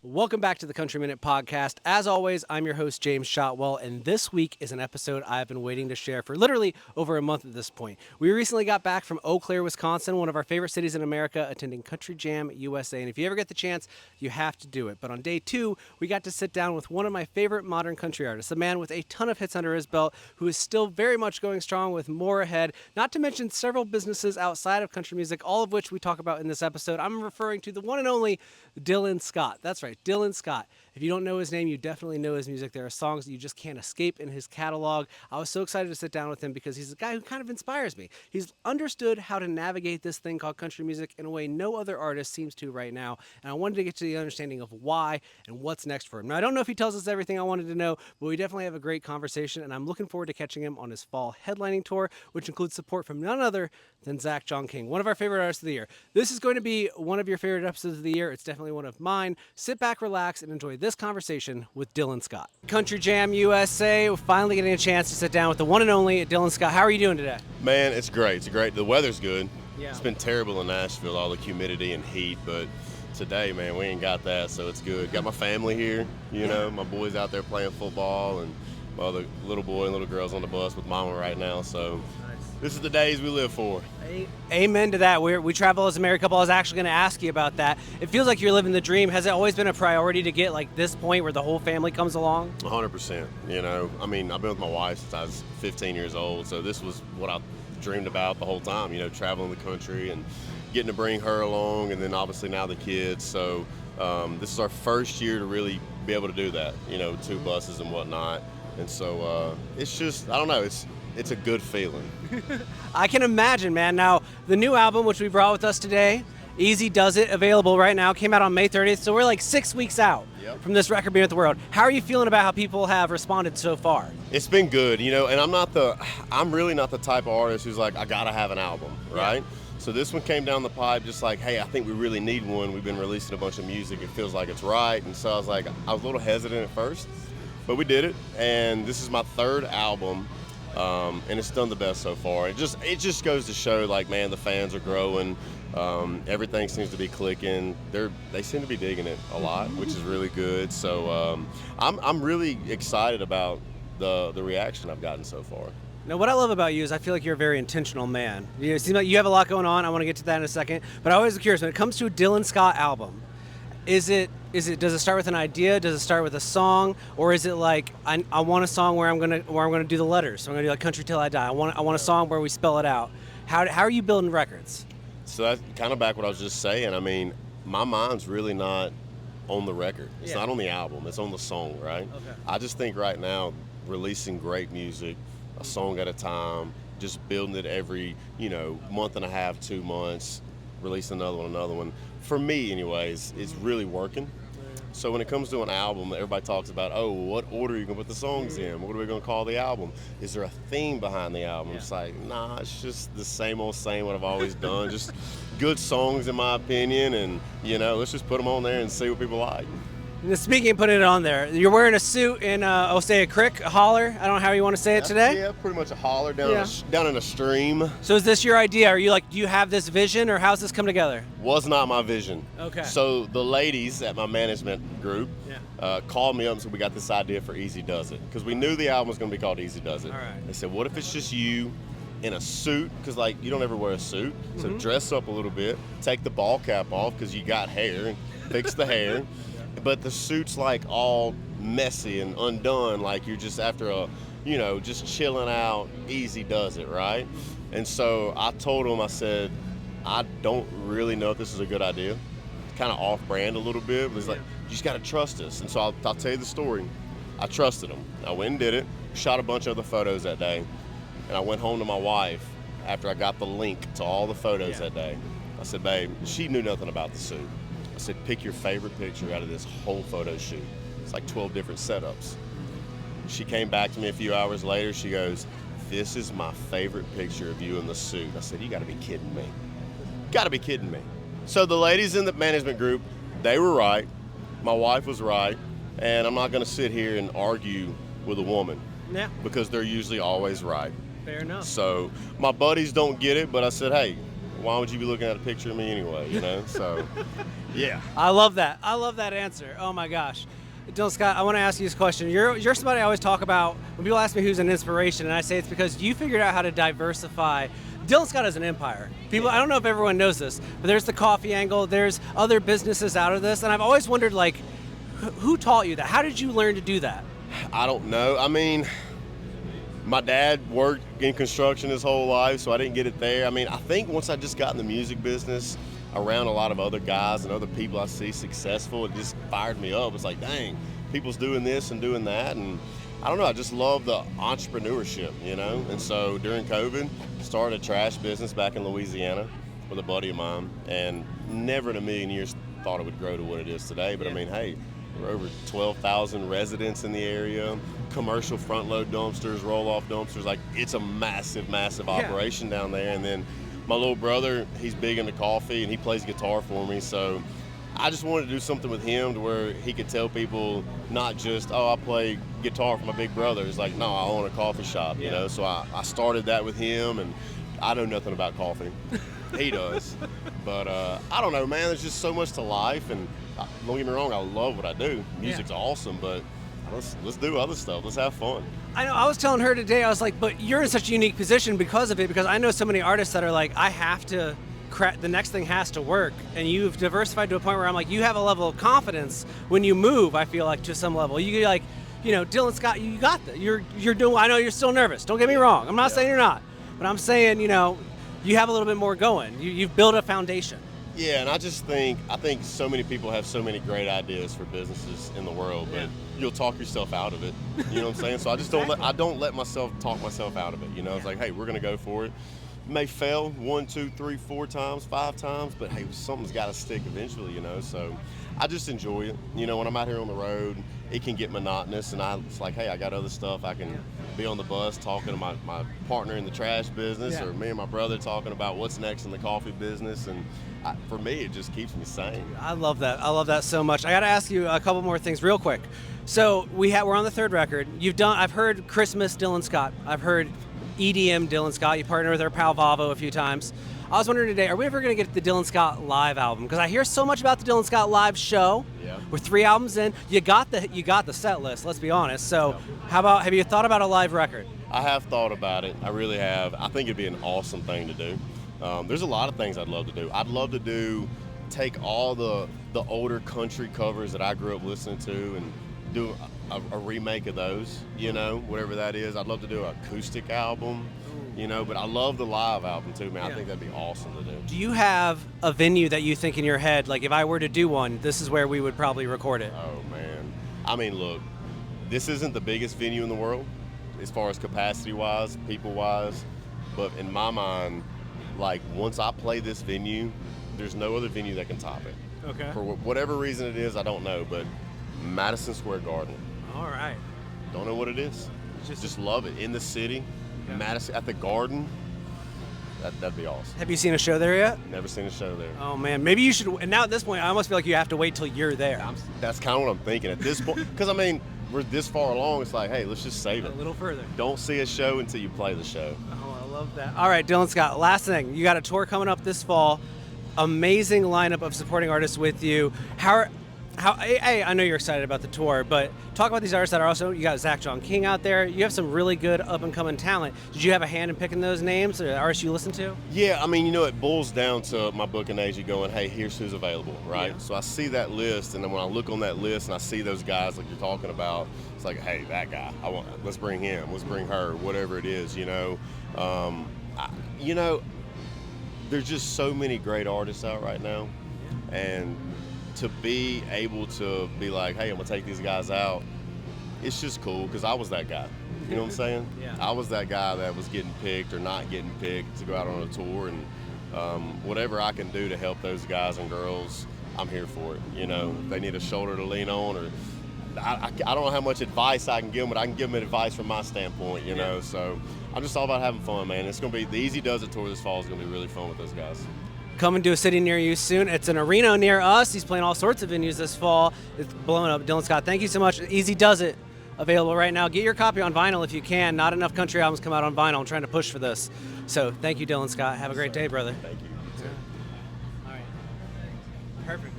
Welcome back to the Country Minute Podcast. As always, I'm your host, James Shotwell, and this week is an episode I've been waiting to share for literally over a month at this point. We recently got back from Eau Claire, Wisconsin, one of our favorite cities in America, attending Country Jam USA, and if you ever get the chance, you have to do it. But on day 2, we got to sit down with one of my favorite modern country artists, a man with a ton of hits under his belt, who is still very much going strong with more ahead, not to mention several businesses outside of country music, all of which we talk about in this episode. I'm referring to the one and only Dylan Scott. That's right, Dylan Scott. If you don't know his name, you definitely know his music. There are songs that you just can't escape in his catalog. I was so excited to sit down with him because he's a guy who kind of inspires me. He's understood how to navigate this thing called country music in a way no other artist seems to right now, and I wanted to get to the understanding of why and what's next for him. Now, I don't know if he tells us everything I wanted to know, but we definitely have a great conversation, and I'm looking forward to catching him on his fall headlining tour, which includes support from none other than Zach John King, one of our favorite artists of the year. This is going to be one of your favorite episodes of the year. It's definitely one of mine. Sit back, relax, and enjoy this conversation with Dylan Scott. Country Jam USA, we're finally getting a chance to sit down with the one and only Dylan Scott. How are you doing today? Man, it's great. It's great. The weather's good. Yeah. It's been terrible in Nashville, all the humidity and heat, but today, man, we ain't got that, so it's good. Got my family here, you know, my boys out there playing football, and well, the little boy and little girl's on the bus with mama right now, so this is the days we live for. Amen to that. We travel as a married couple. I was actually going to ask you about that. It feels like you're living the dream. Has it always been a priority to get like this point where the whole family comes along? 100%. You know, I mean, I've been with my wife since I was 15 years old, so this was what I dreamed about the whole time, you know, traveling the country and getting to bring her along, and then obviously now the kids. So this is our first year to really be able to do that, you know, 2 buses and whatnot. And so it's just, I don't know, it's a good feeling. I can imagine, man. Now, the new album, which we brought with us today, Easy Does It, available right now, came out on May 30th, so we're like 6 weeks out from this record being with the world. How are you feeling about how people have responded so far? It's been good, you know, and I'm really not the type of artist who's like, I gotta have an album, right? Yeah. So this one came down the pipe just like, hey, I think we really need one. We've been releasing a bunch of music. It feels like it's right. And so I was a little hesitant at first, but we did it. And this is my 3rd album. And it's done the best so far. It just goes to show, like, man, the fans are growing. Everything seems to be clicking. They seem to be digging it a lot, which is really good. So I'm really excited about the reaction I've gotten so far. Now, what I love about you is I feel like you're a very intentional man. You seem like you have a lot going on. I want to get to that in a second. But I always am curious, when it comes to a Dylan Scott album, does it start with an idea? Does it start with a song, or is it like I want a song where I'm gonna do the letters? So I'm gonna do like Country Till I Die. I want a song where we spell it out. How are you building records? So that's kind of back what I was just saying. I mean, my mind's really not on the record. It's not on the album. It's on the song, right? Okay. I just think right now releasing great music, a song at a time, just building it every, you know, month and a half, 2 months, release another one. For me, anyways, it's really working. So when it comes to an album, everybody talks about, oh, what order are you going to put the songs in? What are we going to call the album? Is there a theme behind the album? It's like, nah, it's just the same old what I've always done. Just good songs, in my opinion, and, you know, let's just put them on there and see what people like. And speaking of putting it on there, you're wearing a suit in, say a crick, a holler. I don't know how you want to say it today. Yeah, pretty much a holler down in a stream. So is this your idea? Are you like, do you have this vision, or how's this come together? Was not my vision. Okay. So the ladies at my management group called me up and said, we got this idea for Easy Does It. Because we knew the album was going to be called Easy Does It. All right. They said, what if it's just you in a suit? Because, like, you don't ever wear a suit. So dress up a little bit, take the ball cap off because you got hair, and fix the hair. But the suit's like all messy and undone, like you're just after a, you know, just chilling out. Easy Does It, right? And so I told him, I said, I don't really know if this is a good idea. It's kind of off-brand a little bit, but it's like, you just got to trust us. And so I'll tell you the story. I trusted him. I went and did it, shot a bunch of other photos that day, and I went home to my wife after I got the link to all the photos that day. I said, babe, she knew nothing about the suit. I said, pick your favorite picture out of this whole photo shoot. It's like 12 different setups. She came back to me a few hours later. She goes, this is my favorite picture of you in the suit. I said, you gotta be kidding me. Gotta be kidding me. So the ladies in the management group, they were right. My wife was right. And I'm not gonna sit here and argue with a woman. Yeah. Because they're usually always right. Fair enough. So my buddies don't get it, but I said, hey, why would you be looking at a picture of me anyway, you know? So Yeah. I love that. I love that answer. Oh my gosh. Dylan Scott, I want to ask you this question. You're somebody I always talk about when people ask me who's an inspiration, and I say it's because you figured out how to diversify. Dylan Scott is an empire. People, I don't know if everyone knows this, but there's the coffee angle. There's other businesses out of this, and I've always wondered, like, who taught you that? How did you learn to do that? I don't know. I mean, my dad worked in construction his whole life, so I didn't get it there. I mean, I think once I just got in the music business, around a lot of other guys and other people I see successful, it just fired me up. It's like, dang, people's doing this and doing that, and I don't know, I just love the entrepreneurship, you know? And so during COVID, started a trash business back in Louisiana with a buddy of mine, and never in a million years thought it would grow to what it is today. But I mean, hey, we're over 12,000 residents in the area, commercial front load dumpsters, roll off dumpsters. Like, it's a massive, massive operation down there. And then my little brother, he's big into coffee and he plays guitar for me. So I just wanted to do something with him to where he could tell people not just, oh, I play guitar for my big brother. It's like, no, I own a coffee shop, you know? So I started that with him, and I know nothing about coffee. He does. But I don't know, man, there's just so much to life, and don't get me wrong, I love what I do. Music's awesome, but let's do other stuff. Let's have fun. I know, I was telling her today, I was like, but you're in such a unique position because of it, because I know so many artists that are like, I have to, the next thing has to work, and you've diversified to a point where I'm like, you have a level of confidence when you move, I feel like, to some level. You get like, you know, Dylan Scott, you got that. You're doing, I know you're still nervous, don't get me wrong. I'm not saying you're not, but I'm saying, you know, you have a little bit more going. You've built a foundation. Yeah, and I think so many people have so many great ideas for businesses in the world, but you'll talk yourself out of it. You know what I'm saying? So I just don't let myself talk myself out of it. You know, it's like, hey, we're gonna go for it. May fail 1, 2, 3, 4 times, 5 times, but hey, something's got to stick eventually. You know, so I just enjoy it. You know, when I'm out here on the road, it can get monotonous, and it's like, hey, I got other stuff. I can be on the bus talking to my partner in the trash business, or me and my brother talking about what's next in the coffee business, and for me, it just keeps me sane. I love that. I love that so much. I got to ask you a couple more things real quick. So we're on the third record. I've heard Christmas Dylan Scott. I've heard EDM Dylan Scott. You partnered with our pal Vavo a few times. I was wondering today, are we ever going to get the Dylan Scott live album? Because I hear so much about the Dylan Scott live show. Yeah. We're 3 albums in. You got the set list. Let's be honest. So, have you thought about a live record? I have thought about it. I really have. I think it'd be an awesome thing to do. There's a lot of things I'd love to do. I'd love to take all the older country covers that I grew up listening to and do a remake of those, you know, whatever that is. I'd love to do an acoustic album, you know, but I love the live album too, man. I think that'd be awesome to do. Do you have a venue that you think in your head, like if I were to do one, this is where we would probably record it? Oh, man. I mean, look, this isn't the biggest venue in the world as far as capacity-wise, people-wise, but in my mind, like, once I play this venue, there's no other venue that can top it. Okay. For whatever reason it is, I don't know, but Madison Square Garden. All right. Don't know what it is. Just love it. In the city, Madison, at the Garden, that'd be awesome. Have you seen a show there yet? Never seen a show there. Oh, man. Maybe you should. And now at this point, I almost feel like you have to wait till you're there. That's kind of what I'm thinking at this point. Because, I mean, we're this far along. It's like, hey, let's just save it. A little further. Don't see a show until you play the show. Oh, I love that. All right, Dylan Scott, last thing. You got a tour coming up this fall. Amazing lineup of supporting artists with you. I know you're excited about the tour, but talk about these artists that are also, you got Zach John King out there. You have some really good up-and-coming talent. Did you have a hand in picking those names, or artists you listen to? Yeah, I mean, you know, it boils down to my booking agent going, hey, here's who's available, right? Yeah. So I see that list, and then when I look on that list and I see those guys like you're talking about, it's like, hey, that guy, let's bring him, let's bring her, whatever it is, you know. There's just so many great artists out right now, and to be able to be like, hey, I'm gonna take these guys out, it's just cool, because I was that guy. You know what I'm saying? Yeah. I was that guy that was getting picked or not getting picked to go out on a tour, and whatever I can do to help those guys and girls, I'm here for it. You know, if they need a shoulder to lean on, or I don't know how much advice I can give them, but I can give them advice from my standpoint, you know. So I'm just all about having fun, man. It's gonna be the Easy Does It tour this fall is gonna be really fun with those guys. Coming to a city near you soon. It's an arena near us. He's playing all sorts of venues this fall. It's blowing up. Dylan Scott, thank you so much. Easy Does It, available right now. Get your copy on vinyl if you can. Not enough country albums come out on vinyl. I'm trying to push for this. So thank you, Dylan Scott. Have a great day, brother. Thank you. All right. Perfect.